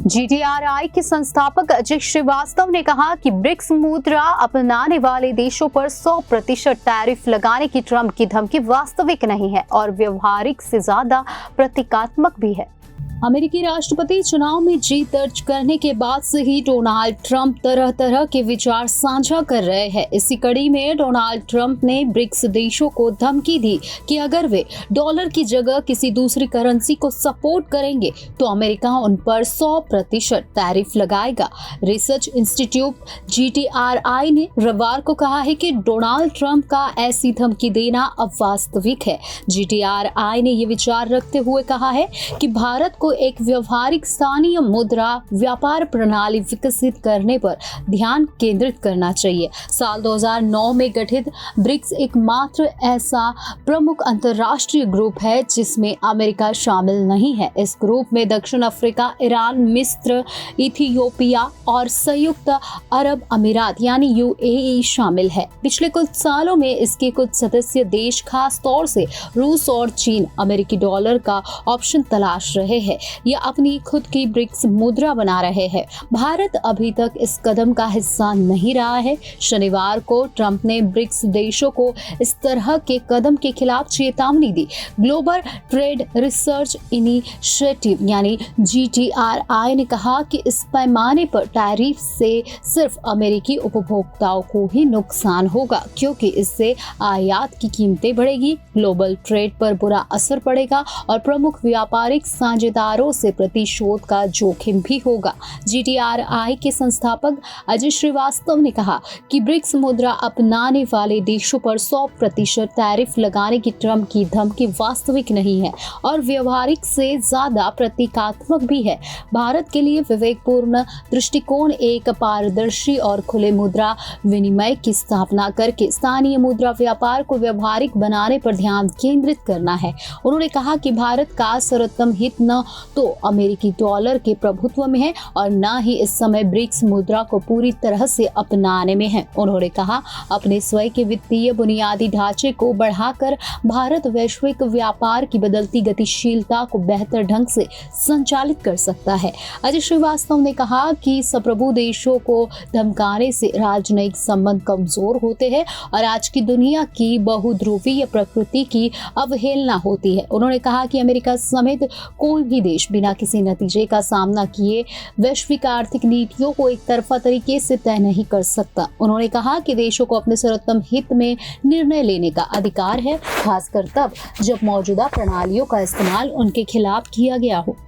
जीटीआरआई के संस्थापक अजय श्रीवास्तव ने कहा कि ब्रिक्स मुद्रा अपनाने वाले देशों पर 100% टैरिफ लगाने की ट्रंप की धमकी वास्तविक नहीं है और व्यवहारिक से ज्यादा प्रतीकात्मक भी है। अमेरिकी राष्ट्रपति चुनाव में जीत दर्ज करने के बाद से ही डोनाल्ड ट्रंप तरह तरह के विचार साझा कर रहे हैं। इसी कड़ी में डोनाल्ड ट्रंप ने ब्रिक्स देशों को धमकी दी कि अगर वे डॉलर की जगह किसी दूसरी करेंसी को सपोर्ट करेंगे तो अमेरिका उन पर 100% टैरिफ लगाएगा। रिसर्च इंस्टीट्यूट जीटीआरआई ने रविवार को कहा है कि डोनाल्ड ट्रंप का ऐसी धमकी देना अवास्तविक है। जीटीआरआई ने ये विचार रखते हुए कहा है कि भारत को एक व्यवहारिक स्थानीय मुद्रा व्यापार प्रणाली विकसित करने पर ध्यान केंद्रित करना चाहिए। साल 2009 में गठित ब्रिक्स एकमात्र ऐसा प्रमुख अंतर्राष्ट्रीय ग्रुप है जिसमें अमेरिका शामिल नहीं है। इस ग्रुप में दक्षिण अफ्रीका, ईरान, मिस्र, इथियोपिया और संयुक्त अरब अमीरात यानी यूएई शामिल है। पिछले कुछ सालों में इसके कुछ सदस्य देश, खास तौर से रूस और चीन, अमेरिकी डॉलर का ऑप्शन तलाश रहे हैं या अपनी खुद की ब्रिक्स मुद्रा बना रहे हैं। भारत अभी तक इस कदम का हिस्सा नहीं रहा है। शनिवार को ट्रंप ने ब्रिक्स देशों को इस तरह के कदम के खिलाफ चेतावनी दी। ग्लोबल ट्रेड रिसर्च इनिशिएटिव यानी जीटीआरआई ने कहा कि इस पैमाने पर टैरिफ से सिर्फ अमेरिकी उपभोक्ताओं को ही नुकसान होगा, क्योंकि इससे आयात की कीमतें बढ़ेगी, ग्लोबल ट्रेड पर बुरा असर पड़ेगा और प्रमुख व्यापारिक साझेदारों से प्रतिशोध का जोखिम भी होगा। जीटीआरआई के संस्थापक अजय श्रीवास्तव ने कहा कि ब्रिक्स मुद्रा अपनाने वाले देशों पर 100% टैरिफ लगाने की ट्रंप की धमकी वास्तविक नहीं है और व्यवहारिक से ज्यादा प्रतीकात्मक भी है। भारत के लिए विवेकपूर्ण दृष्टिकोण एक पारदर्शी और खुले मुद्रा विनिमय की स्थापना करके स्थानीय मुद्रा व्यापार को व्यवहारिक बनाने पर ध्यान केंद्रित करना है। उन्होंने कहा कि भारत का सर्वोत्तम हित न तो अमेरिकी डॉलर के प्रभुत्व में है और न ही इस समय ब्रिक्स मुद्रा को पूरी तरह से अपनाने में है। उन्होंने कहा, अपने स्वयं के वित्तीय बुनियादी ढांचे को बढ़ाकर भारत वैश्विक व्यापार की बदलती गतिशीलता को बेहतर ढंग से संचालित कर सकता है। अजय श्रीवास्तव ने कहा कि संप्रभु देशों को धमकाने से राजनयिक संबंध कमजोर होते हैं और आज की दुनिया की बहुध्रुवीय प्रकृति की अवहेलना होती है। उन्होंने कहा कि अमेरिका समेत कोई भी देश बिना किसी नतीजे का सामना किए वैश्विक आर्थिक नीतियों को एक तरफा तरीके से तय नहीं कर सकता। उन्होंने कहा कि देशों को अपने सर्वोत्तम हित में निर्णय लेने का अधिकार है, खासकर तब जब मौजूदा प्रणालियों का इस्तेमाल उनके खिलाफ किया गया हो।